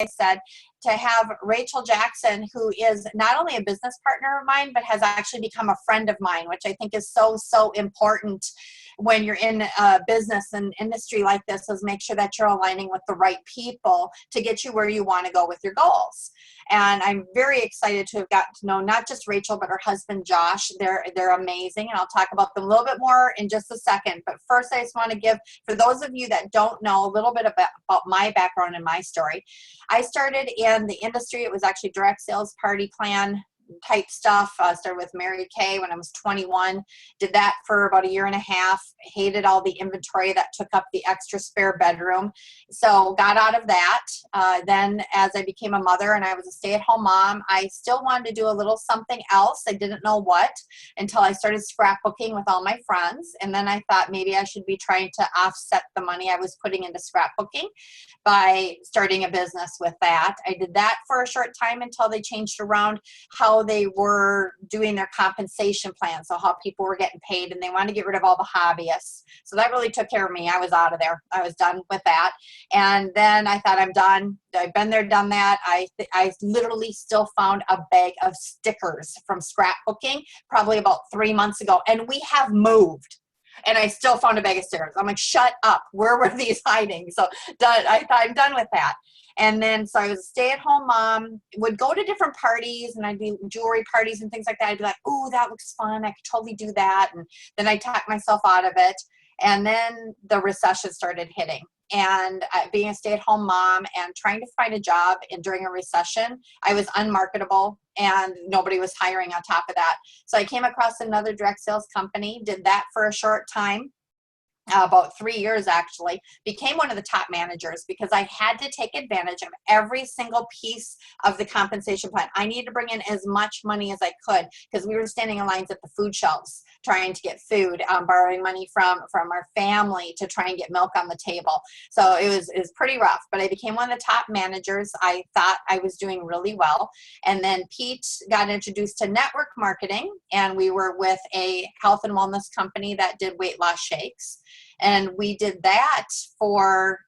I said, to have Rachel Jackson, who is not only a business partner of mine, but has actually become a friend of mine, which I think is so, so important when you're in a business and industry like this, is make sure that you're aligning with the right people to get you where you want to go with your goals. And I'm very excited to have gotten to know not just Rachel, but her husband, Josh. They're amazing. And I'll talk about them a little bit more in just a second. But first, I just want to give, for those of you that don't know, a little bit about my background and my story. I started in the industry. It was actually direct sales, party plan type stuff. Started with Mary Kay when I was 21. Did that for about a year and a half. Hated all the inventory that took up the extra spare bedroom. So got out of that. Then as I became a mother and I was a stay-at-home mom, I still wanted to do a little something else. I didn't know what until I started scrapbooking with all my friends. And then I thought maybe I should be trying to offset the money I was putting into scrapbooking by starting a business with that. I did that for a short time until they changed around how they were doing their compensation plan. So how people were getting paid, and they wanted to get rid of all the hobbyists. So that really took care of me. I was out of there. I was done with that. And then I thought, I'm done. I've been there, done that. I literally still found a bag of stickers from scrapbooking probably about 3 months ago. And we have moved. And I still found a bag of stickers. I'm like, shut up. Where were these hiding? So I thought, I'm done with that. And then, so I was a stay-at-home mom, would go to different parties, and I'd be jewelry parties and things like that. I'd be like, ooh, that looks fun. I could totally do that. And then I talked myself out of it. And then the recession started hitting. And being a stay-at-home mom and trying to find a job during a recession, I was unmarketable and nobody was hiring on top of that. So I came across another direct sales company, did that for a short time. About 3 years actually, became one of the top managers because I had to take advantage of every single piece of the compensation plan. I needed to bring in as much money as I could because we were standing in lines at the food shelves trying to get food, borrowing money from our family to try and get milk on the table. So it was pretty rough, but I became one of the top managers. I thought I was doing really well. And then Pete got introduced to network marketing, and we were with a health and wellness company that did weight loss shakes. And we did that for,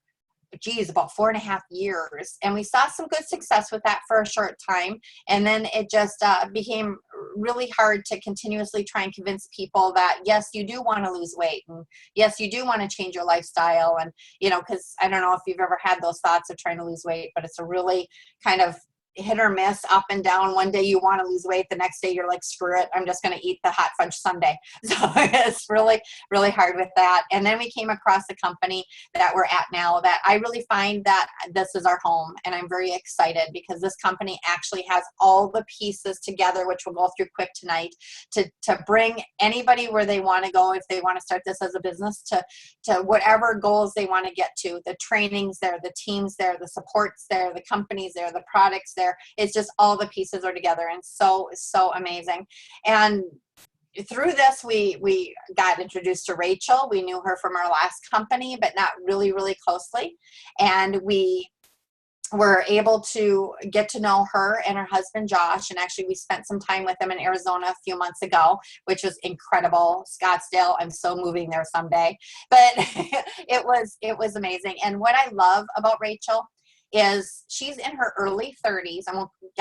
about 4.5 years. And we saw some good success with that for a short time. And then it just became really hard to continuously try and convince people that, yes, you do want to lose weight. And yes, you do want to change your lifestyle. And, because I don't know if you've ever had those thoughts of trying to lose weight, but it's a really kind of hit or miss, up and down. One day you want to lose weight, the next day you're like, screw it, I'm just going to eat the hot fudge sundae. So it's really, really hard with that. And then we came across a company that we're at now that I really find that this is our home. And I'm very excited because this company actually has all the pieces together, which we'll go through quick tonight, to bring anybody where they want to go if they want to start this as a business, to whatever goals they want to get to. The trainings there, the teams there, the supports there, the companies there, the products there. It's just all the pieces are together, and so amazing. And through this, we got introduced to Rachel. We knew her from our last company, but not really, really closely. And we were able to get to know her and her husband, Josh. And actually, we spent some time with them in Arizona a few months ago, which was incredible. Scottsdale, I'm so moving there someday. But it was amazing. And what I love about Rachel is she's in her early 30s. I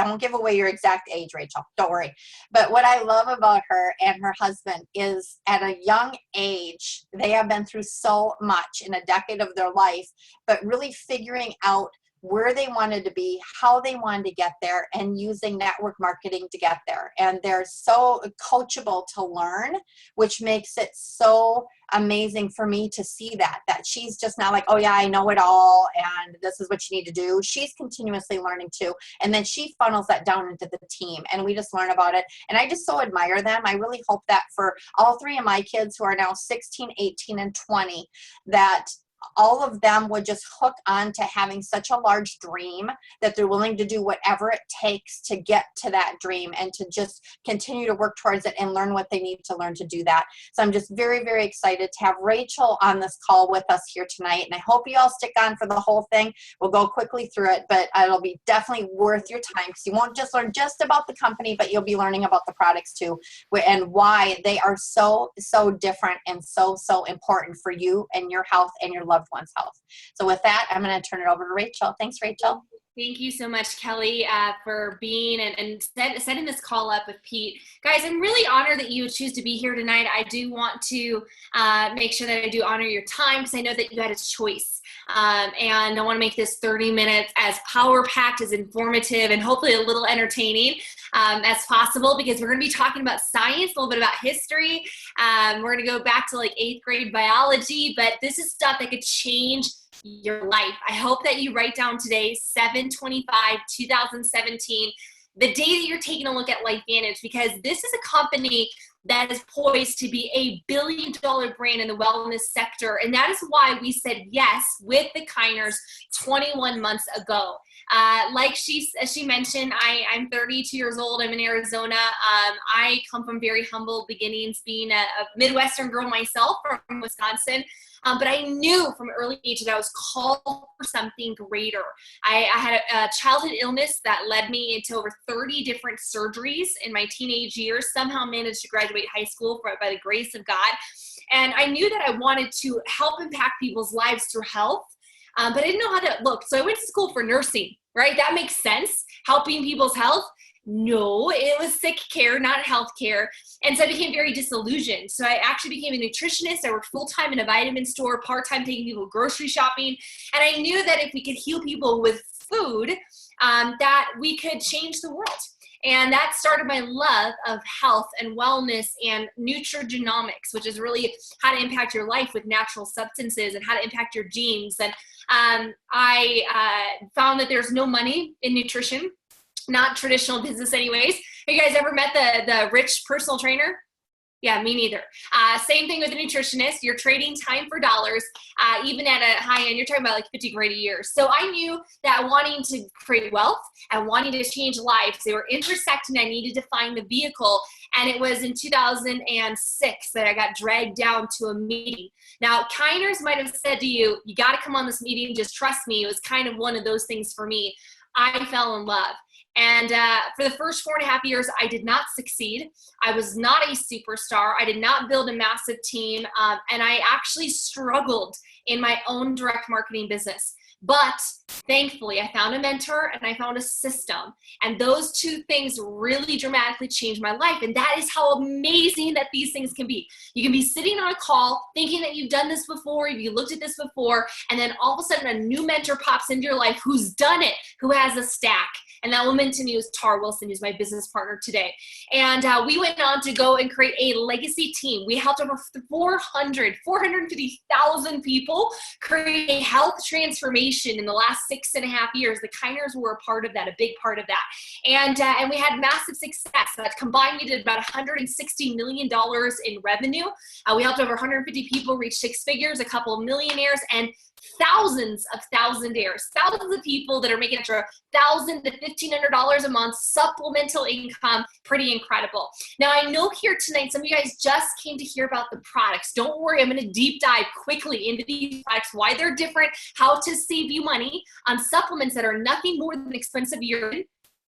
won't give away your exact age, Rachel. Don't worry. But what I love about her and her husband is at a young age, they have been through so much in a decade of their life, but really figuring out where they wanted to be, how they wanted to get there, and using network marketing to get there. And they're so coachable to learn, which makes it so amazing for me to see that she's just not like, oh yeah, I know it all and this is what you need to do. She's continuously learning too. And then she funnels that down into the team and we just learn about it. And I just so admire them. I really hope that for all three of my kids who are now 16, 18, and 20, that all of them would just hook on to having such a large dream that they're willing to do whatever it takes to get to that dream and to just continue to work towards it and learn what they need to learn to do that. So I'm just very, very excited to have Rachel on this call with us here tonight. And I hope you all stick on for the whole thing. We'll go quickly through it, but it'll be definitely worth your time because you won't just learn just about the company, but you'll be learning about the products too and why they are so, so different and so, so important for you and your health and your loved one's health. So with that, I'm going to turn it over to Rachel. Thanks, Rachel. Thank you so much, Kelly, for being and setting this call up with Pete. Guys, I'm really honored that you would choose to be here tonight. I do want to make sure that I do honor your time because I know that you had a choice. And I want to make this 30 minutes as power-packed, as informative, and hopefully a little entertaining as possible, because we're going to be talking about science, a little bit about history. We're going to go back to like 8th grade biology, but this is stuff that could change your life. I hope that you write down today, 7/25/2017, the day that you're taking a look at LifeVantage, because this is a company that is poised to be a billion-dollar brand in the wellness sector. And that is why we said yes with the Keiners 21 months ago. Like she mentioned, I'm 32 years old. I'm in Arizona. I come from very humble beginnings, being a Midwestern girl myself from Wisconsin. But I knew from an early age that I was called for something greater. I had a childhood illness that led me into over 30 different surgeries in my teenage years, somehow managed to graduate high school by the grace of God. And I knew that I wanted to help impact people's lives through health, but I didn't know how to look. So I went to school for nursing, right? That makes sense, helping people's health. No, it was sick care, not health care. And so I became very disillusioned. So I actually became a nutritionist. I worked full-time in a vitamin store, part-time taking people grocery shopping. And I knew that if we could heal people with food, that we could change the world. And that started my love of health and wellness and nutrigenomics, which is really how to impact your life with natural substances and how to impact your genes. And I found that there's no money in nutrition. Not traditional business anyways. Have you guys ever met the rich personal trainer? Yeah, me neither. Same thing with a nutritionist. You're trading time for dollars. Even at a high end, you're talking about like 50 grand a year. So I knew that wanting to create wealth and wanting to change lives, they were intersecting. I needed to find the vehicle. And it was in 2006 that I got dragged down to a meeting. Now, Keiners might have said to you, you got to come on this meeting. Just trust me. It was kind of one of those things for me. I fell in love. And for the first 4.5 years, I did not succeed. I was not a superstar. I did not build a massive team. And I actually struggled in my own direct marketing business. But thankfully, I found a mentor and I found a system. And those two things really dramatically changed my life. And that is how amazing that these things can be. You can be sitting on a call thinking that you've done this before, you looked at this before, and then all of a sudden a new mentor pops into your life who's done it, who has a stack. And that woman to me was Tar Wilson, who's my business partner today. And we went on to go and create a legacy team. We helped over 450,000 people create a health transformation in the last 6.5 years. The Keiners were a part of that, a big part of that. And we had massive success. That combined, we did about $160 million in revenue. We helped over 150 people reach 6 figures, a couple of millionaires, and thousands of thousandaires, thousands of people that are making extra $1,000 to $1,500 a month, supplemental income, pretty incredible. Now, I know here tonight, some of you guys just came to hear about the products. Don't worry, I'm going to deep dive quickly into these products, why they're different, how to save you money on supplements that are nothing more than expensive urine.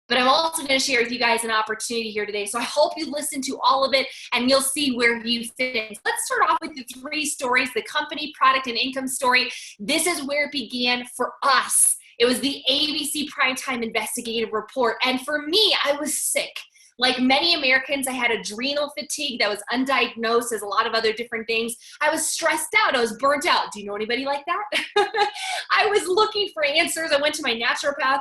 But I'm also going to share with you guys an opportunity here today. So I hope you listen to all of it and you'll see where you fit in. Let's start off with the 3 stories, the company, product, and income story. This is where it began for us. It was the ABC Primetime Investigative Report. And for me, I was sick. Like many Americans, I had adrenal fatigue that was undiagnosed, as a lot of other different things. I was stressed out. I was burnt out. Do you know anybody like that? I was looking for answers. I went to my naturopath.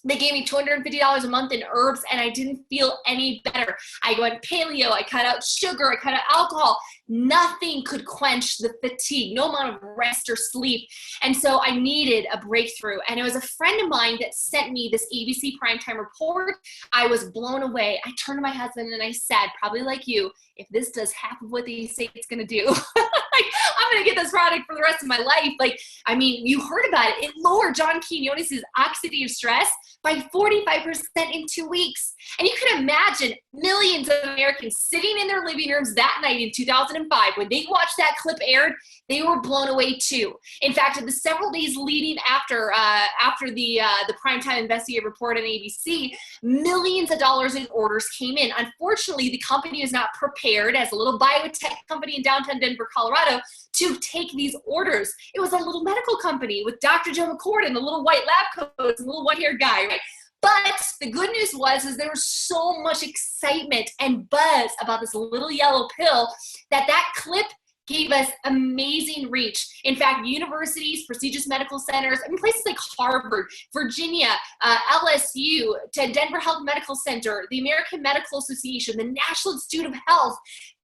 They gave me $250 a month in herbs, and I didn't feel any better. I went paleo, I cut out sugar, I cut out alcohol. Nothing could quench the fatigue, no amount of rest or sleep. And so I needed a breakthrough. And it was a friend of mine that sent me this ABC Primetime Report. I was blown away. I turned to my husband and I said, probably like you, if this does half of what they say it's going to do, like, I'm going to get this product for the rest of my life. Like, I mean, you heard about it. It lowered John Quinones' oxidative stress by 45% in 2 weeks. And you can imagine millions of Americans sitting in their living rooms that night in 2015 2005, when they watched that clip aired, they were blown away too. In fact, in the several days leading after the primetime investigative report on ABC, millions of dollars in orders came in. Unfortunately, the company is not prepared as a little biotech company in downtown Denver, Colorado, to take these orders. It was a little medical company with Dr. Joe McCord and the little white lab coats and the little white-haired guy, right? But the good news is there was so much excitement and buzz about this little yellow pill that clip gave us amazing reach. In fact, universities, prestigious medical centers, I mean, places like Harvard, Virginia, LSU, to Denver Health Medical Center, the American Medical Association, the National Institute of Health,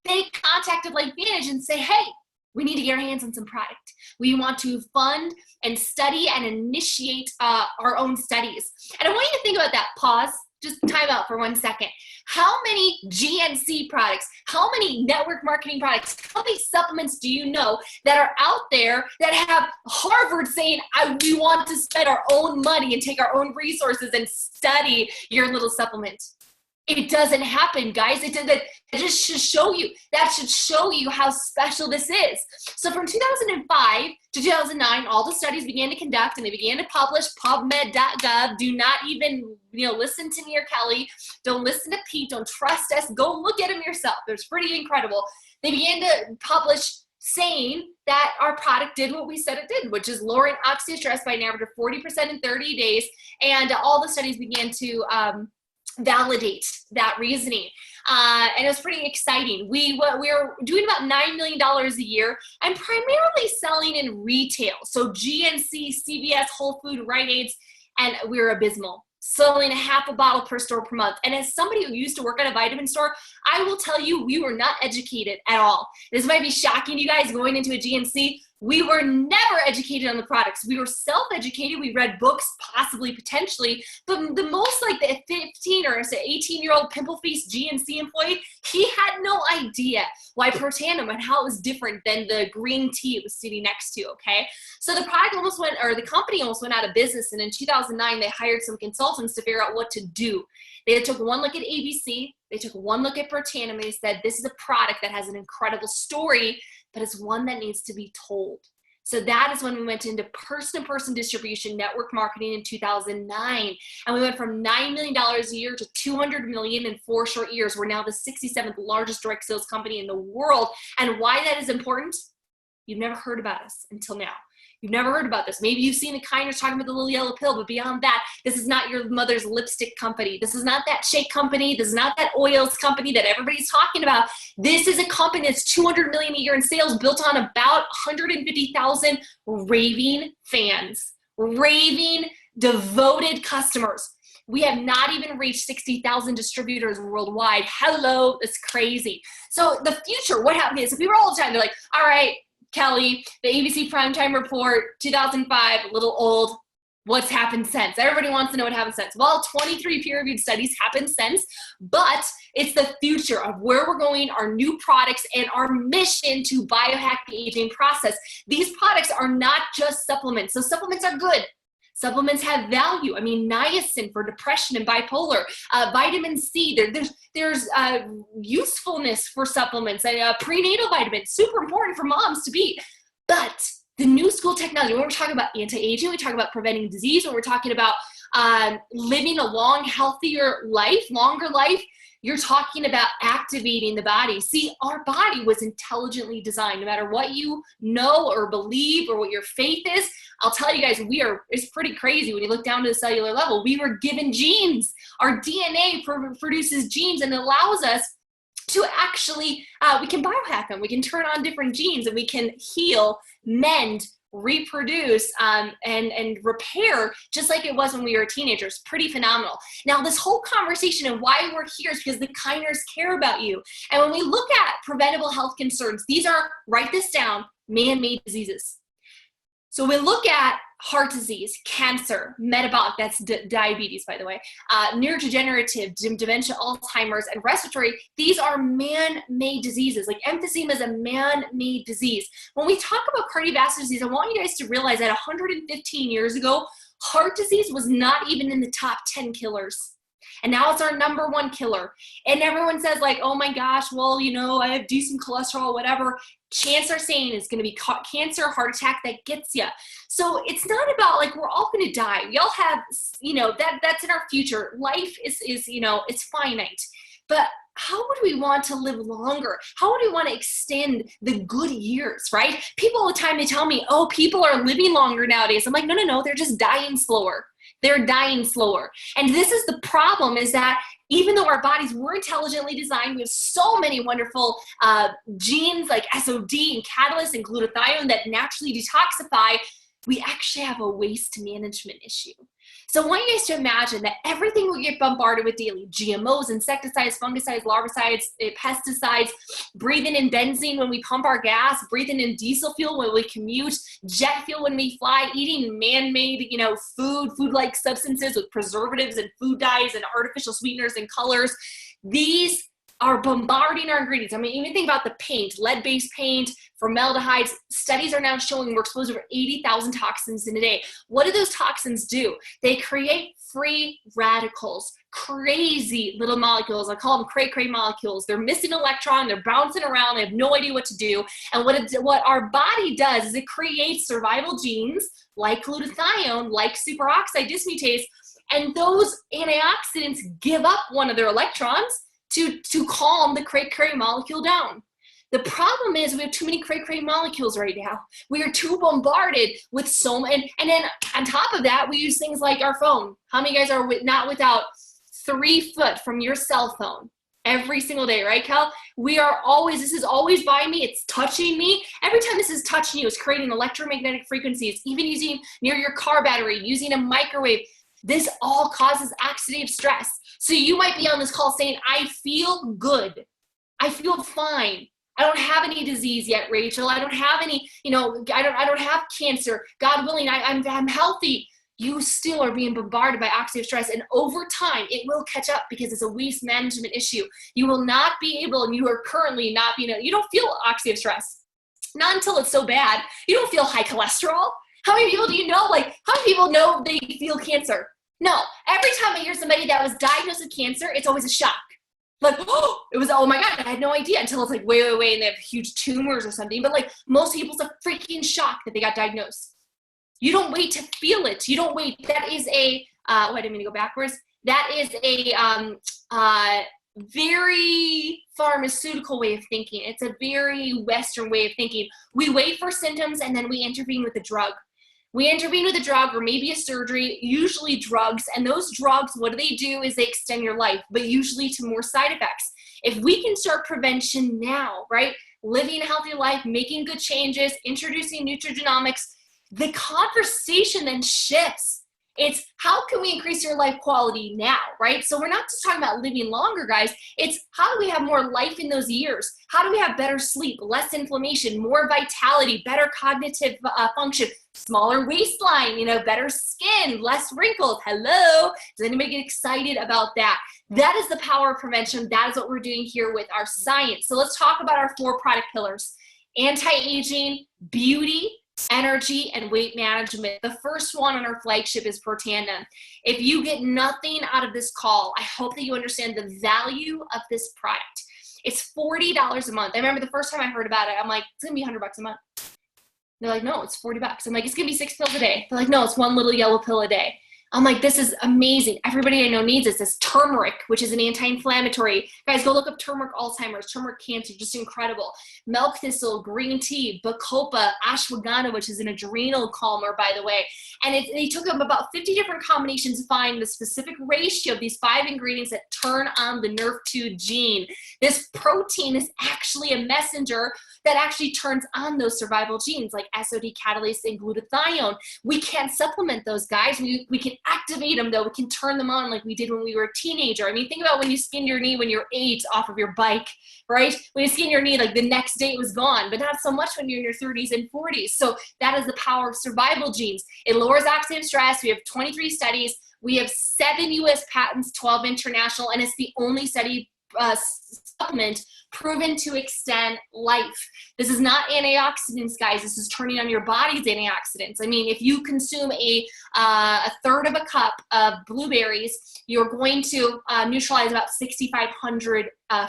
they contacted LifeVantage and say, hey, we need to get our hands on some product. We want to fund and study and initiate our own studies. And I want you to think about that. Pause. Just time out for 1 second. How many GNC products, how many network marketing products, how many supplements do you know that are out there that have Harvard saying, we want to spend our own money and take our own resources and study your little supplement? It doesn't happen, guys. That just should show you. That should show you how special this is. So from 2005 to 2009, all the studies began to conduct and they began to publish. PubMed.gov. Do not even listen to me or Kelly. Don't listen to Pete. Don't trust us. Go look at them yourself. It's pretty incredible. They began to publish saying that our product did what we said it did, which is lowering oxidative stress by an average of 40% in 30 days. And all the studies began to validate that reasoning. And it was pretty exciting. We were doing about $9 million a year and primarily selling in retail. So GNC, CVS, Whole Food, Rite Aids, and we were abysmal. Selling a half a bottle per store per month. And as somebody who used to work at a vitamin store, I will tell you, we were not educated at all. This might be shocking to you guys going into a GNC. We were never educated on the products. We were self-educated. We read books, possibly, potentially. But the most like the 15 or 18-year-old pimple-faced GNC employee, he had no idea why Protandim and how it was different than the green tea it was sitting next to, okay? So the company almost went out of business. And in 2009, they hired some consultants to figure out what to do. They took one look at ABC. They took one look at Protandim and they said, this is a product that has an incredible story, but it's one that needs to be told. So that is when we went into person-to-person distribution, network marketing in 2009. And we went from $9 million a year to $200 million in 4 short years. We're now the 67th largest direct sales company in the world. And why that is important, you've never heard about us until now. You've never heard about this. Maybe you've seen the Keiner talking about the little yellow pill, but beyond that, this is not your mother's lipstick company. This is not that shake company. This is not that oils company that everybody's talking about. This is a company that's $200 million a year in sales, built on about 150,000 raving fans, raving, devoted customers. We have not even reached 60,000 distributors worldwide. Hello, that's crazy. So the future, what happened is, people all the time, they're like, all right, Kelly, the ABC Primetime Report, 2005, a little old. What's happened since? Everybody wants to know what happened since. Well, 23 peer-reviewed studies happened since, but it's the future of where we're going, our new products, and our mission to biohack the aging process. These products are not just supplements. So supplements are good. Supplements have value. I mean, niacin for depression and bipolar, vitamin C. There's usefulness for supplements. Prenatal vitamins, super important for moms to be. But the new school technology, when we're talking about anti-aging, we talk about preventing disease, when we're talking about living a long, healthier life, longer life, you're talking about activating the body. See, our body was intelligently designed. No matter what you know or believe or what your faith is, I'll tell you guys, it's pretty crazy when you look down to the cellular level. We were given genes. Our DNA produces genes and allows us to actually, we can biohack them. We can turn on different genes and we can heal, mend, reproduce, and repair just like it was when we were teenagers. Pretty phenomenal. Now, this whole conversation and why we're here is because the Keiners care about you. And when we look at preventable health concerns, these are, write this down, man-made diseases. So we look at heart disease, cancer, metabolic, that's diabetes, by the way, neurodegenerative, dementia, Alzheimer's, and respiratory. These are man-made diseases. Like emphysema is a man-made disease. When we talk about cardiovascular disease, I want you guys to realize that 115 years ago, heart disease was not even in the top 10 killers. And now it's our number one killer. And everyone says like, oh my gosh, well, you know, I have decent cholesterol, whatever. Chance are saying it's going to be cancer, heart attack that gets you. So it's not about like, we're all going to die. We all have, you know, that's in our future. Life is, you know, it's finite. But how would we want to live longer? How would we want to extend the good years, right? People all the time, they tell me, oh, people are living longer nowadays. I'm like, no, they're just dying slower. They're dying slower. And this is the problem, is that even though our bodies were intelligently designed, we have so many wonderful genes like SOD and catalyst and glutathione that naturally detoxify, we actually have a waste management issue. So I want you guys to imagine that everything we get bombarded with daily, GMOs, insecticides, fungicides, larvicides, pesticides, breathing in benzene when we pump our gas, breathing in diesel fuel when we commute, jet fuel when we fly, eating man-made, you know, food-like substances with preservatives and food dyes and artificial sweeteners and colors. These are bombarding our ingredients. I mean, even think about the paint, lead-based paint, formaldehydes. Studies are now showing we're exposed to over 80,000 toxins in a day. What do those toxins do? They create free radicals, crazy little molecules. I call them cray-cray molecules. They're missing an electron, they're bouncing around, they have no idea what to do. And what our body does is it creates survival genes like glutathione, like superoxide dismutase, and those antioxidants give up one of their electrons to calm the cray-cray molecule down. The problem is we have too many cray-cray molecules right now. We are too bombarded with so many, and then on top of that, we use things like our phone. How many guys are not without 3 foot from your cell phone every single day, right, Cal? This is always by me, it's touching me. Every time this is touching you, it's creating electromagnetic frequencies, even using near your car battery, using a microwave. This all causes oxidative stress. So you might be on this call saying, I feel good. I feel fine. I don't have any disease yet, Rachel. I don't have any, you know, I don't have cancer. God willing, I'm healthy. You still are being bombarded by oxidative stress. And over time, it will catch up because it's a waste management issue. You will not be able, and you are currently not being, you don't feel oxidative stress. Not until it's so bad. You don't feel high cholesterol. How many people do you know, like, how many people know they feel cancer? No. Every time I hear somebody that was diagnosed with cancer, it's always a shock. Like, oh my God, I had no idea, until it's like way, and they have huge tumors or something. But like most people, it's a freaking shock that they got diagnosed. You don't wait to feel it. You don't wait. That is I didn't mean to go backwards. That is a very pharmaceutical way of thinking. It's a very Western way of thinking. We wait for symptoms and then we intervene with a drug. We intervene with a drug or maybe a surgery, usually drugs. And those drugs, what do is they extend your life, but usually to more side effects. If we can start prevention now, right? Living a healthy life, making good changes, introducing nutrigenomics, the conversation then shifts. It's how can we increase your life quality now, right? So we're not just talking about living longer, guys. It's how do we have more life in those years? How do we have better sleep, less inflammation, more vitality, better cognitive function, smaller waistline, better skin, less wrinkles? Hello? Does anybody get excited about that? That is the power of prevention. That is what we're doing here with our science. So let's talk about our 4 product pillars: anti-aging, beauty, energy, and weight management. The first one on our flagship is Protandim. If you get nothing out of this call, I hope that you understand the value of this product. It's $40 a month. I remember the first time I heard about it, I'm like, it's gonna be $100 a month. They're like, no, it's $40. I'm like, it's gonna be 6 pills a day. They're like, no, it's 1 little yellow pill a day. I'm like, this is amazing. Everybody I know needs this. This turmeric, which is an anti-inflammatory. Guys, go look up turmeric Alzheimer's, turmeric cancer, just incredible. Milk thistle, green tea, bacopa, ashwagandha, which is an adrenal calmer, by the way. And they took them about 50 different combinations to find the specific ratio of these 5 ingredients that turn on the NRF2 gene. This protein is actually a messenger that actually turns on those survival genes like SOD, catalase, and glutathione. We can't supplement those, guys. We can activate them, though. We can turn them on like we did when we were a teenager. I mean, think about when you skinned your knee when you're 8 off of your bike, right? When you skinned your knee, like the next day it was gone, but not so much when you're in your 30s and 40s. So that is the power of survival genes. It lowers oxidative stress. We have 23 studies. We have 7 U.S. patents, 12 international, and it's the only study supplement proven to extend life. This is not antioxidants, guys. This is turning on your body's antioxidants. I mean, if you consume a third of a cup of blueberries, you're going to neutralize about 6,500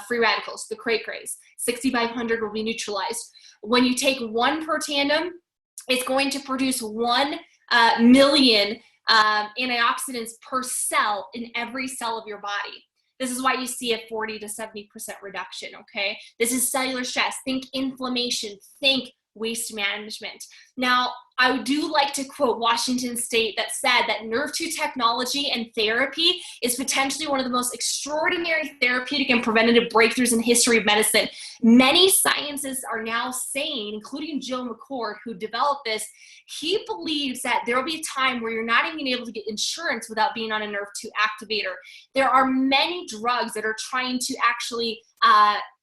free radicals, the cray-crays. 6,500 will be neutralized. When you take one per tandem, it's going to produce 1 million antioxidants per cell in every cell of your body. This is why you see a 40 to 70% reduction, okay? This is cellular stress. Think inflammation. Think waste management. Now, I do like to quote Washington State that said that nerve 2 technology and therapy is potentially one of the most extraordinary therapeutic and preventative breakthroughs in the history of medicine. Many scientists are now saying, including Joe McCord, who developed this, he believes that there will be a time where you're not even able to get insurance without being on a nerve 2 activator. There are many drugs that are trying to actually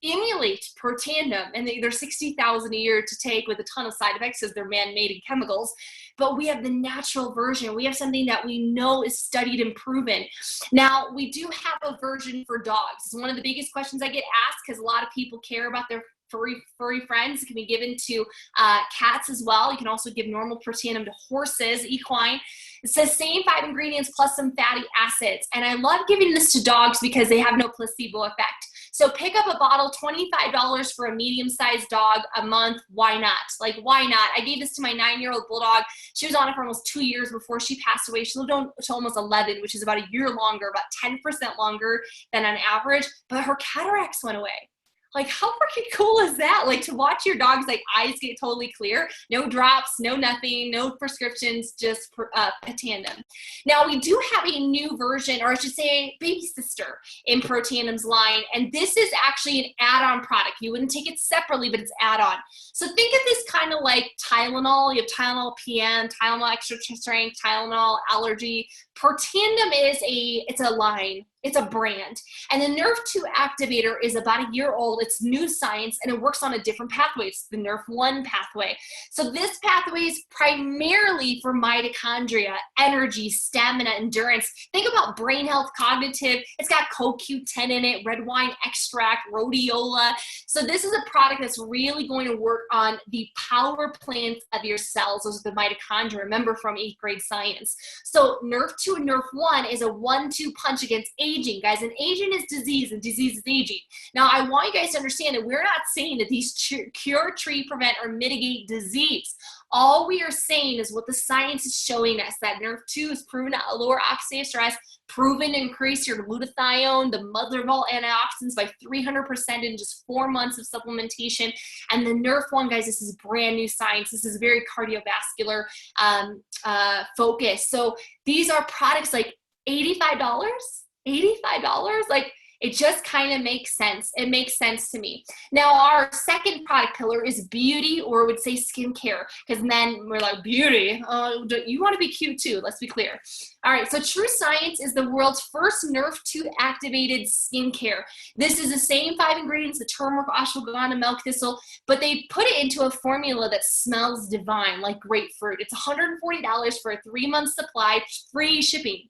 emulate Protandim, and they're $60,000 a year to take with a ton of side effects because they're man-made and chemicals. But we have the natural version. We have something that we know is studied and proven. Now, we do have a version for dogs. It's one of the biggest questions I get asked because a lot of people care about their furry friends. It can be given to cats as well. You can also give normal Protandim to horses, equine. It says same 5 ingredients plus some fatty acids. And I love giving this to dogs because they have no placebo effect. So pick up a bottle, $25 for a medium-sized dog a month. Why not? Like, why not? I gave this to my 9-year-old bulldog. She was on it for almost 2 years before she passed away. She lived on to almost 11, which is about a year longer, about 10% longer than on average. But her cataracts went away. Like, how freaking cool is that? Like, to watch your dog's like eyes get totally clear, no drops, no nothing, no prescriptions, just Protandim. Now, we do have a new version, or I should say baby sister in Protandim's line, and this is actually an add-on product. You wouldn't take it separately, but it's add-on. So think of this kind of like Tylenol. You have Tylenol PM, Tylenol extra strength, Tylenol allergy. Protandim is it's a line. It's a brand. And the Nerve 2 activator is about a year old. It's new science, and it works on a different pathway. It's the Nerve 1 pathway. So this pathway is primarily for mitochondria, energy, stamina, endurance. Think about brain health, cognitive. It's got CoQ10 in it, red wine extract, rhodiola. So this is a product that's really going to work on the power plants of your cells. Those are the mitochondria, remember, from 8th grade science. So Nerve 2 and Nerve 1 is a 1-2 punch against aging, guys, and aging is disease, and disease is aging. Now, I want you guys to understand that we're not saying that these cure, treat, prevent, or mitigate disease. All we are saying is what the science is showing us, that Nerve 2 is proven to lower oxidative stress, proven to increase your glutathione, the mother of all antioxidants, by 300% in just 4 months of supplementation. And the Nerve 1, guys, this is brand new science. This is very cardiovascular focused. So these are products like $85. Like, it just kind of makes sense. It makes sense to me. Now, our second product pillar is beauty, or would say skincare, because then we're like, beauty, you want to be cute too, let's be clear. All right, so True Science is the world's first Nerve 2 activated skincare. This is the same 5 ingredients, the turmeric, ashwagandha, milk thistle, but they put it into a formula that smells divine, like grapefruit. It's $140 for a 3-month supply, free shipping.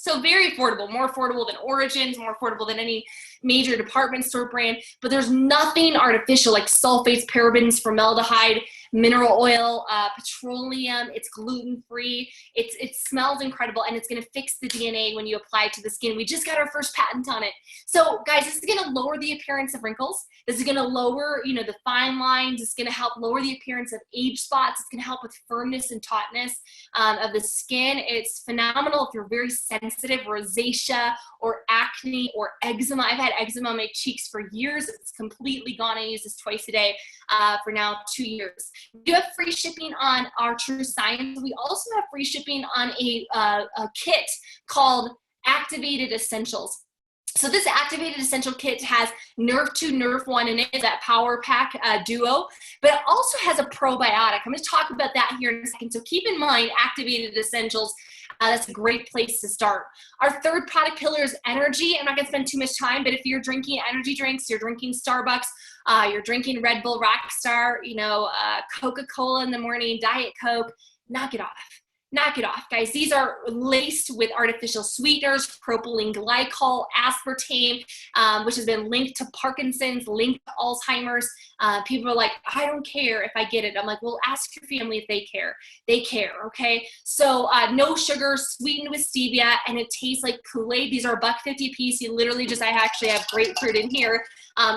So very affordable, more affordable than Origins, more affordable than any major department store brand, but there's nothing artificial like sulfates, parabens, formaldehyde, mineral oil, petroleum. It's gluten-free. It smells incredible, and it's going to fix the DNA when you apply it to the skin. We just got our first patent on it. So guys, this is going to lower the appearance of wrinkles. This is going to lower, the fine lines. It's going to help lower the appearance of age spots. It's going to help with firmness and tautness of the skin. It's phenomenal if you're very sensitive, rosacea or acne or eczema. I've had eczema on my cheeks for years. It's completely gone. I use this twice a day for now 2 years. We do have free shipping on our True Science. We also have free shipping on a kit called Activated Essentials. So this Activated Essential Kit has Nerve 2, Nerve 1 in it, that power pack duo, but it also has a probiotic. I'm going to talk about that here in a second. So keep in mind, Activated Essentials, that's a great place to start. Our third product pillar is energy. I'm not going to spend too much time, but if you're drinking energy drinks, you're drinking Starbucks, you're drinking Red Bull Rockstar, Coca-Cola in the morning, Diet Coke, knock it off. knock it off, guys. These are laced with artificial sweeteners, propylene glycol, aspartame, which has been linked to Parkinson's, linked to Alzheimer's. People are like, I don't care if I get it. I'm like, well, ask your family if they care. They care, okay? So no sugar, sweetened with stevia, and it tastes like Kool-Aid. These are $1.50 a piece. You literally just, I actually have grapefruit in here.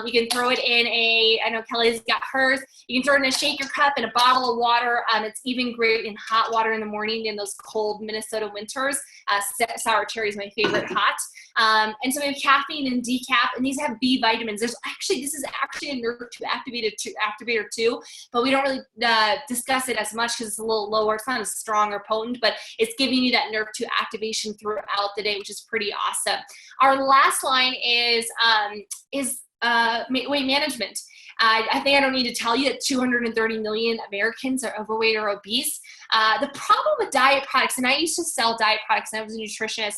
You can throw it in I know Kelly's got hers. You can throw it in a shaker cup in a bottle of water. It's even great in hot water in the morning in those cold Minnesota winters. Sour cherry is my favorite hot. And so we have caffeine and decaf, and these have B vitamins. This is actually a nerve 2 activator too, but we don't really discuss it as much because it's a little lower. It's not as strong or potent, but it's giving you that nerve 2 activation throughout the day, which is pretty awesome. Our last line is weight management. I think I don't need to tell you that 230 million Americans are overweight or obese. The problem with diet products, and I used to sell diet products and I was a nutritionist,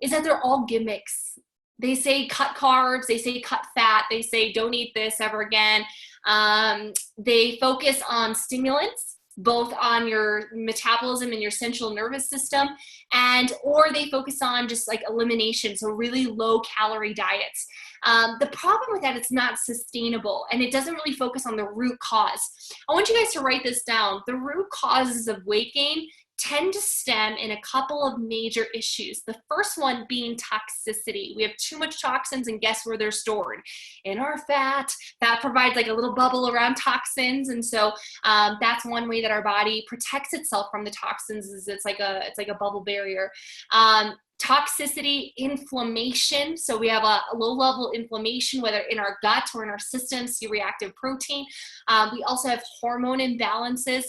is that they're all gimmicks. They say cut carbs, they say cut fat, they say don't eat this ever again. They focus on stimulants, both on your metabolism and your central nervous system, or they focus on just like elimination, so really low calorie diets. The problem with that, it's not sustainable, and it doesn't really focus on the root cause. I want you guys to write this down. The root causes of weight gain tend to stem in a couple of major issues. The first one being toxicity. We have too much toxins, and guess where they're stored? In our fat. Fat provides like a little bubble around toxins, and so that's one way that our body protects itself from the toxins. Is it's like a bubble barrier. Toxicity, inflammation. So we have a low level inflammation, whether in our gut or in our system, C-reactive protein. We also have hormone imbalances.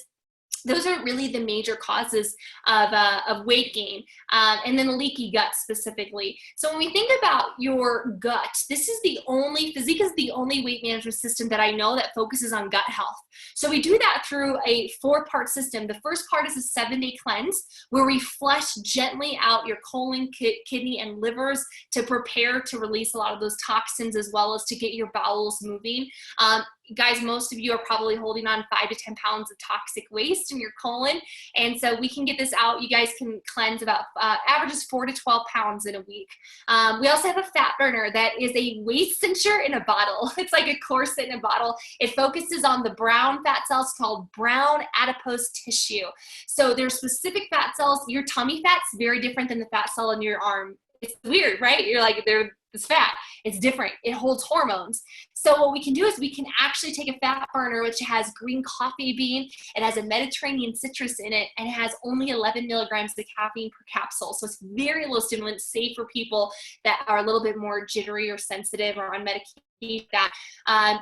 Those are really the major causes of weight gain, and then leaky gut specifically. So when we think about your gut, Physique is the only weight management system that I know that focuses on gut health. So we do that through a 4-part system. The first part is a 7-day cleanse where we flush gently out your colon, kidney, and livers to prepare to release a lot of those toxins, as well as to get your bowels moving. Guys, most of you are probably holding on 5 to 10 pounds of toxic waste in your colon. And so we can get this out. You guys can cleanse about, averages 4 to 12 pounds in a week. We also have a fat burner that is a waist cincher in a bottle. It's like a corset in a bottle. It focuses on the brown fat cells called brown adipose tissue. So there's specific fat cells. Your tummy fat's very different than the fat cell in your arm. It's weird, right? You're like, it's fat. It's different. It holds hormones. So what we can do is we can actually take a fat burner, which has green coffee bean. It has a Mediterranean citrus in it, and it has only 11 milligrams of caffeine per capsule. So it's very low stimulant, safe for people that are a little bit more jittery or sensitive or on medication.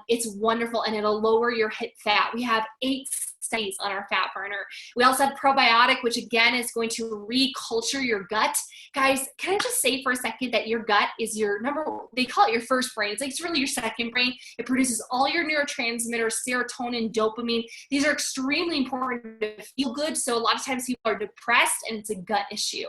It's wonderful, and it'll lower your hip fat. We have 8 studies on our fat burner. We also have probiotic, which again is going to reculture your gut. Guys, can I just say for a second that your gut is your they call it your first brain. It's really your second brain. It produces all your neurotransmitters, serotonin, dopamine. These are extremely important to feel good. So a lot of times people are depressed, and it's a gut issue.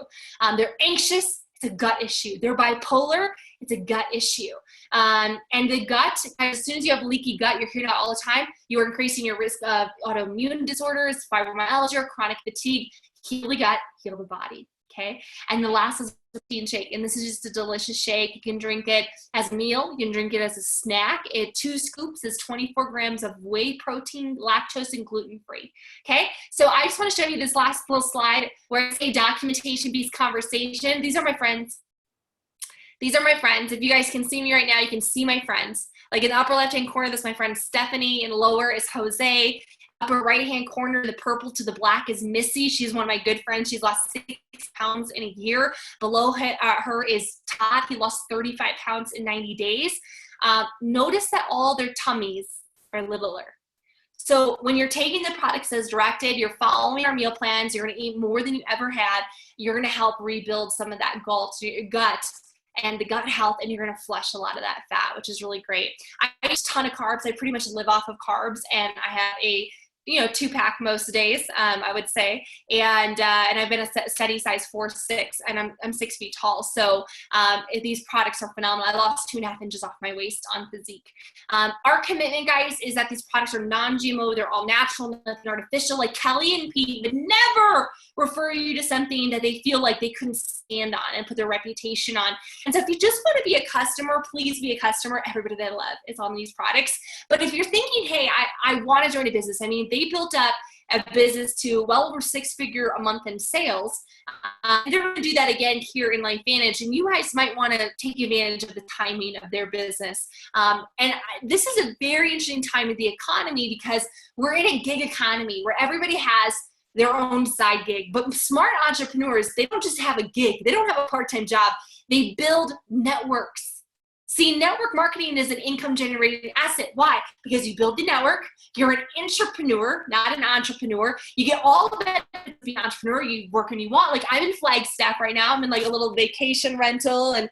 They're anxious. It's a gut issue. They're bipolar. It's a gut issue. And the gut, as soon as you have leaky gut, you're hearing that all the time, you're increasing your risk of autoimmune disorders, fibromyalgia, chronic fatigue. Heal the gut, heal the body. Okay. And the last is protein shake. And this is just a delicious shake. You can drink it as a meal. You can drink it as a snack. 2 scoops is 24 grams of whey protein, lactose, and gluten-free. Okay. So I just want to show you this last little slide where I say documentation beats conversation. These are my friends. These are my friends. If you guys can see me right now, you can see my friends. Like in the upper left-hand corner, that's my friend Stephanie. In the lower is Jose. Upper right-hand corner, the purple to the black is Missy. She's one of my good friends. She's lost 6 pounds in a year. Below her is Todd. He lost 35 pounds in 90 days. Notice that all their tummies are littler. So when you're taking the products as directed, you're following our meal plans, you're going to eat more than you ever had. You're going to help rebuild some of that gut and the gut health, and you're going to flush a lot of that fat, which is really great. I eat a ton of carbs. I pretty much live off of carbs, and I have a 2-pack most days, I would say. And I've been a steady size 4'6", and I'm 6 feet tall. So these products are phenomenal. I lost 2.5 inches off my waist on physique. Our commitment, guys, is that these products are non-GMO. They're all natural, nothing artificial. Like Kelly and Pete would never refer you to something that they feel like they couldn't stand on and put their reputation on. And so if you just want to be a customer, please be a customer. Everybody that I love is on these products. But if you're thinking, hey, I want to join a business, I mean, they built up a business to well over 6-figure a month in sales. They're going to do that again here in LifeVantage, and you guys might want to take advantage of the timing of their business. This is a very interesting time of the economy because we're in a gig economy where everybody has their own side gig. But smart entrepreneurs, they don't just have a gig. They don't have a part-time job. They build networks. See, network marketing is an income-generating asset. Why? Because you build the network. You're an entrepreneur, not an entrepreneur. You get all the benefits of being an entrepreneur. You work when you want. Like I'm in Flagstaff right now. I'm in like a little vacation rental and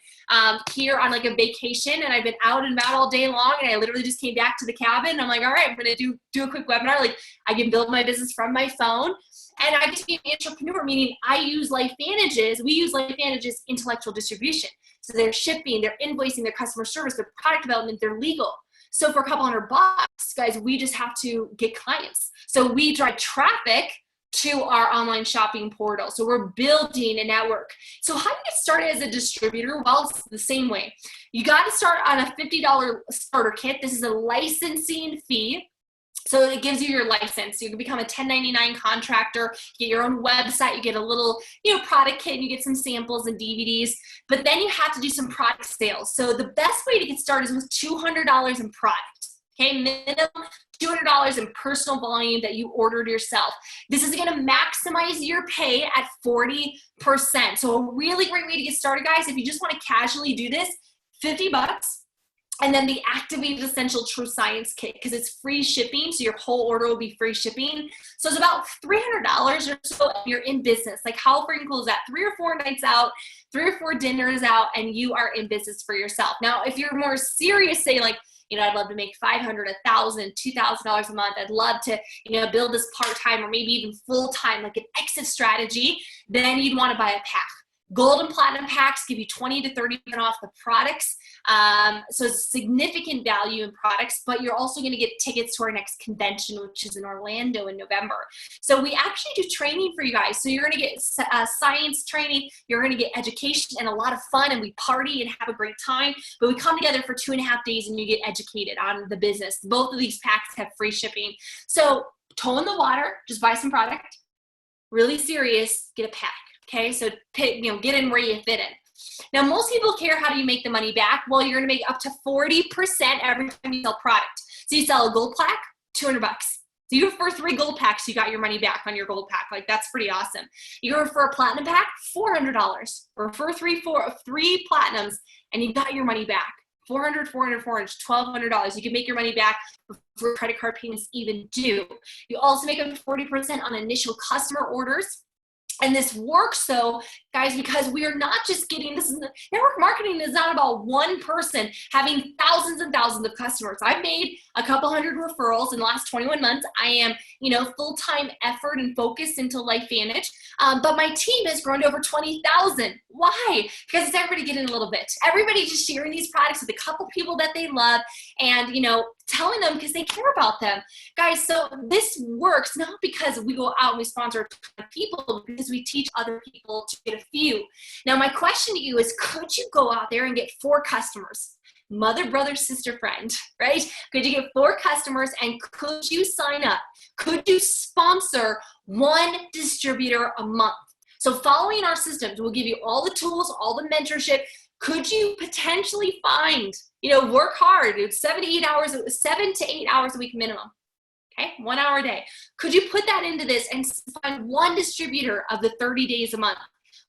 here on like a vacation, and I've been out and about all day long, and I literally just came back to the cabin. And I'm like, all right, I'm going to do a quick webinar. Like I can build my business from my phone. And I get to be an entrepreneur, meaning I use LifeVantage's. We use LifeVantage's intellectual distribution. So they're shipping, they're invoicing, their customer service, their product development, they're legal. So for a couple $100, guys, we just have to get clients. So we drive traffic to our online shopping portal. So we're building a network. So how do you get started as a distributor? Well, it's the same way. You got to start on a $50 starter kit. This is a licensing fee. So it gives you your license. You can become a 1099 contractor, get your own website, you get a little, product kit, and you get some samples and DVDs, but then you have to do some product sales. So the best way to get started is with $200 in product. Okay, minimum $200 in personal volume that you ordered yourself. This is going to maximize your pay at 40%. So a really great way to get started, guys, if you just want to casually do this, $50. And then the Activated Essential True Science Kit, because it's free shipping, so your whole order will be free shipping. So it's about $300 or so if you're in business. Like how freaking cool is that? 3 or 4 nights out, 3 or 4 dinners out, and you are in business for yourself. Now, if you're more serious, say like, I'd love to make $500, $1,000, $2,000 a month. I'd love to, build this part-time or maybe even full-time, like an exit strategy, then you'd want to buy a pack. Gold and platinum packs give you 20 to 30% off the products. So it's significant value in products, but you're also going to get tickets to our next convention, which is in Orlando in November. So we actually do training for you guys. So you're going to get science training, you're going to get education and a lot of fun, and we party and have a great time. But we come together for 2.5 days and you get educated on the business. Both of these packs have free shipping. So toe in the water, just buy some product. Really serious, get a pack. Okay, so get in where you fit in. Now, most people care how do you make the money back. Well, you're going to make up to 40% every time you sell product. So you sell a gold plaque, $200. So you refer 3 gold packs, you got your money back on your gold pack. Like that's pretty awesome. You refer a platinum pack, $400. Refer 3 platinums, and you got your money back. $400, $1,200. You can make your money back before credit card payments even due. You also make up to 40% on initial customer orders. And this works, so guys, because we are not just getting this. Network marketing is not about one person having thousands and thousands of customers. I've made a couple hundred referrals in the last 21 months. I am, full-time effort and focus into LifeVantage. But my team has grown to over 20,000. Why? Because it's everybody getting a little bit. Everybody just sharing these products with a couple people that they love and, telling them because they care about them. Guys, so this works not because we go out and we sponsor a ton of people, but because we teach other people to get a few. Now, my question to you is, could you go out there and get 4 customers? Mother, brother, sister, friend, right? Could you get 4 customers and could you sign up? Could you sponsor 1 distributor a month? So following our systems will give you all the tools, all the mentorship. Could you potentially find, work hard, 7 to 8 hours a week minimum? Okay, 1 hour a day. Could you put that into this and find 1 distributor of the 30 days a month?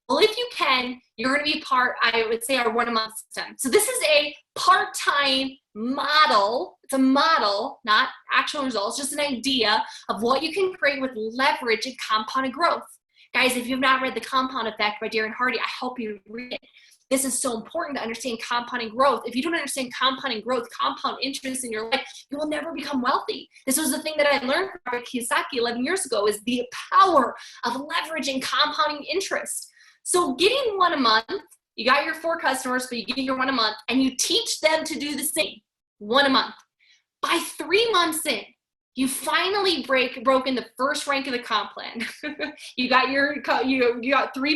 Well, if you can, you're going to be part, I would say, our 1 a month system. So this is a part-time model. It's a model, not actual results, just an idea of what you can create with leverage and compounded growth. Guys, if you've not read The Compound Effect by Darren Hardy, I hope you read it. This is so important to understand compounding growth. If you don't understand compounding growth, compound interest in your life, you will never become wealthy. This was the thing that I learned from Robert Kiyosaki 11 years ago, is the power of leveraging compounding interest. So getting one a month, you got your 4 customers, but you get your one a month, and you teach them to do the same, one a month. By 3 months in, you finally broken the first rank of the comp plan. you got 3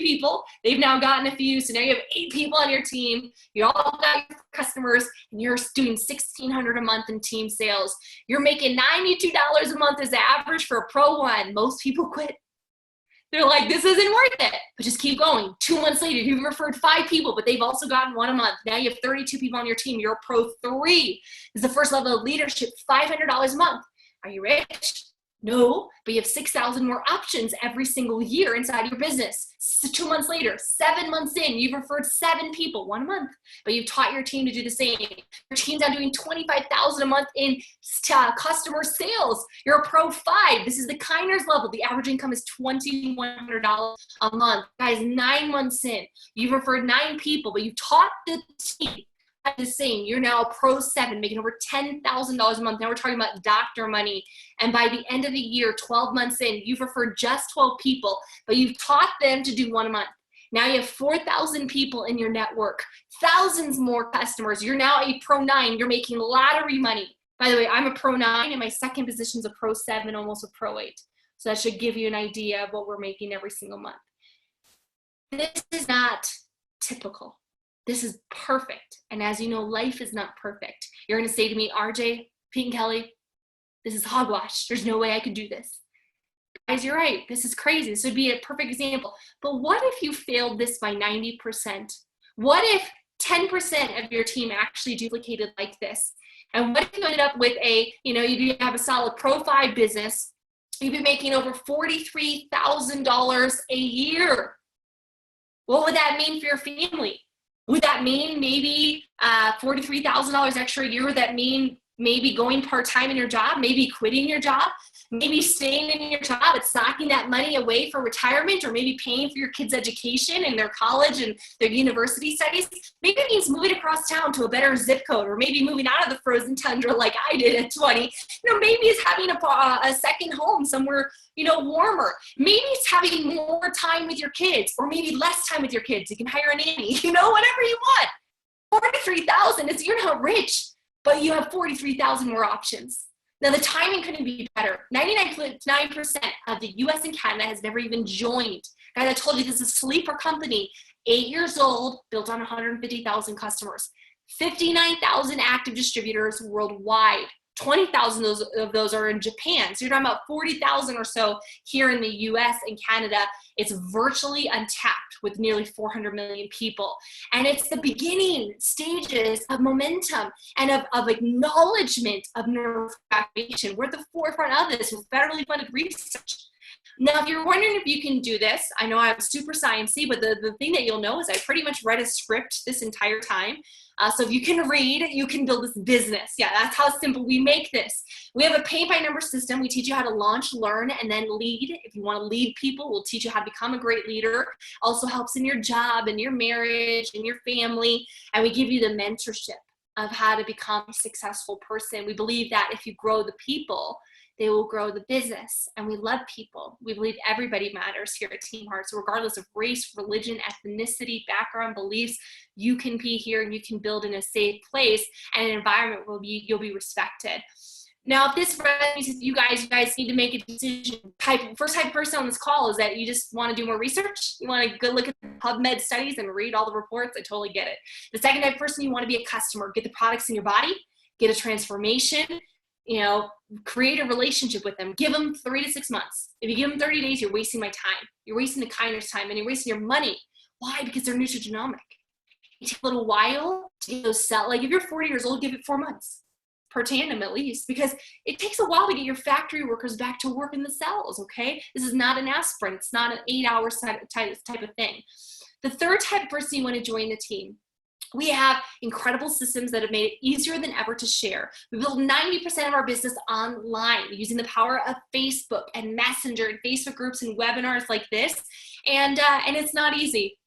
people. They've now gotten a few. So now you have 8 people on your team. You all got your customers, and you're doing $1,600 a month in team sales. You're making $92 a month as average for a Pro 1. Most people quit. They're like, this isn't worth it, but just keep going. 2 months later, you've referred 5 people, but they've also gotten one a month. Now you have 32 people on your team. You're a Pro 3. This is the first level of leadership, $500 a month. Are you rich? No, but you have 6,000 more options every single year inside your business. So 2 months later, 7 months in, you've referred 7 people, one a month, but you've taught your team to do the same. Your team's now doing $25,000 a month in customer sales. You're a Pro 5. This is the Keiner's level. The average income is $2,100 a month. Guys, 9 months in, you've referred 9 people, but you've taught the team the same. You're now a Pro 7, making over $10,000 a month. Now we're talking about doctor money. And by the end of the year, 12 months in, you've referred just 12 people, but you've taught them to do one a month. Now you have 4,000 people in your network, thousands more customers. You're now a Pro 9. You're making lottery money. By the way, I'm a Pro 9, and my second position is a Pro 7, almost a Pro 8. So that should give you an idea of what we're making every single month. This is not typical. This is perfect. And as you know, life is not perfect. You're going to say to me, RJ, Pete and Kelly, this is hogwash. There's no way I could do this. Guys, you're right. This is crazy. This would be a perfect example. But what if you failed this by 90%? What if 10% of your team actually duplicated like this? And what if you ended up with you have a solid Pro 5 business, you'd be making over $43,000 a year. What would that mean for your family? Would that mean maybe $43,000 extra a year? Would that mean maybe going part-time in your job, maybe quitting your job, maybe staying in your job and socking that money away for retirement, or maybe paying for your kids' education and their college and their university studies? Maybe it means moving across town to a better zip code, or maybe moving out of the frozen tundra like I did at 20. Maybe it's having a second home somewhere, warmer. Maybe it's having more time with your kids, or maybe less time with your kids. You can hire a nanny, whatever you want. 43,000 is, you're not rich, but you have 43,000 more options. Now, the timing couldn't be better. 99% of the US and Canada has never even joined. Guys, I told you this is a sleeper company, 8 years old, built on 150,000 customers, 59,000 active distributors worldwide. 20,000 of those are in Japan. So you're talking about 40,000 or so here in the US and Canada. It's virtually untapped with nearly 400 million people. And it's the beginning stages of momentum and of acknowledgement of neuroactivation. We're at the forefront of this with federally funded research. Now, if you're wondering if you can do this, I know I'm super sciencey, but the thing that you'll know is I pretty much read a script this entire time. So if you can read, you can build this business. Yeah, that's how simple we make this. We have a pay-by-number system. We teach you how to launch, learn, and then lead. If you want to lead people, we'll teach you how to become a great leader. Also helps in your job and your marriage and your family. And we give you the mentorship of how to become a successful person. We believe that if you grow the people, they will grow the business. And we love people. We believe everybody matters here at Team Heart. So regardless of race, religion, ethnicity, background, beliefs, you can be here and you can build in a safe place and an environment where you'll be respected. Now, if this resonates with you guys need to make a decision. First type of person on this call is that you just want to do more research. You want to go look at the PubMed studies and read all the reports. I totally get it. The second type of person, you want to be a customer. Get the products in your body, get a transformation, create a relationship with them. Give them 3 to 6 months. If you give them 30 days, you're wasting my time. You're wasting the Keiner's time, and you're wasting your money. Why? Because they're nutrigenomic. It takes a little while to get those cells. Like if you're 40 years old, give it 4 months per tandem at least, because it takes a while to get your factory workers back to work in the cells, okay? This is not an aspirin. It's not an 8-hour type of thing. The third type of person you want to join the team. We have incredible systems that have made it easier than ever to share. We build 90% of our business online using the power of Facebook and Messenger and Facebook groups and webinars like this. And it's not easy.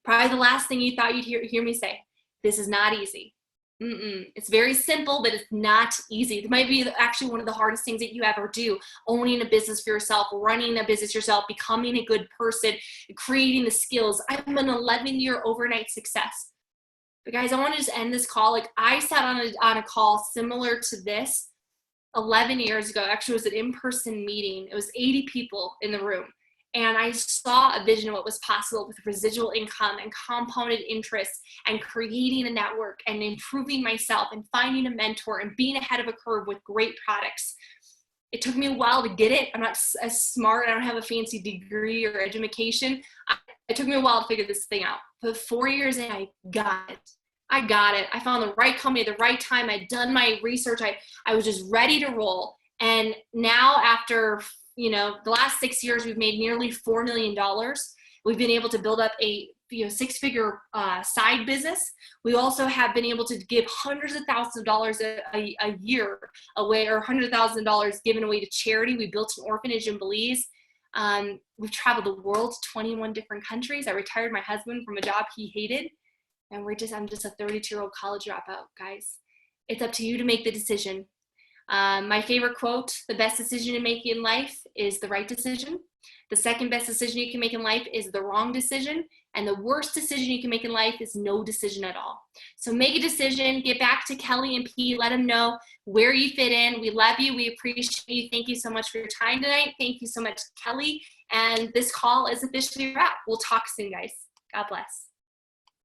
Probably the last thing you thought you'd hear me say. This is not easy. It's very simple, but it's not easy. It might be actually one of the hardest things that you ever do. Owning a business for yourself, running a business yourself, becoming a good person, creating the skills. I'm an 11-year overnight success. But guys, I want to just end this call. Like, I sat on a call similar to this 11 years ago. Actually, it was an in-person meeting. It was 80 people in the room. And I saw a vision of what was possible with residual income and compounded interest and creating a network and improving myself and finding a mentor and being ahead of a curve with great products. It took me a while to get it. I'm not as smart. I don't have a fancy degree or education. It took me a while to figure this thing out. But 4 years in, I got it. I found the right company at the right time. I'd done my research. I was just ready to roll. And now after the last 6 years, we've made nearly $4 million. We've been able to build up a six-figure side business. We also have been able to give hundreds of thousands of dollars a year away, or $100,000 given away to charity. We built an orphanage in Belize. We've traveled the world to 21 different countries. I retired my husband from a job he hated. And I'm just a 32-year-old college dropout, guys. It's up to you to make the decision. My favorite quote: the best decision to make in life is the right decision. The second best decision you can make in life is the wrong decision. And the worst decision you can make in life is no decision at all. So make a decision, get back to Kelly and P, let them know where you fit in. We love you. We appreciate you. Thank you so much for your time tonight. Thank you so much, Kelly. And this call is officially a wrap. We'll talk soon, guys. God bless.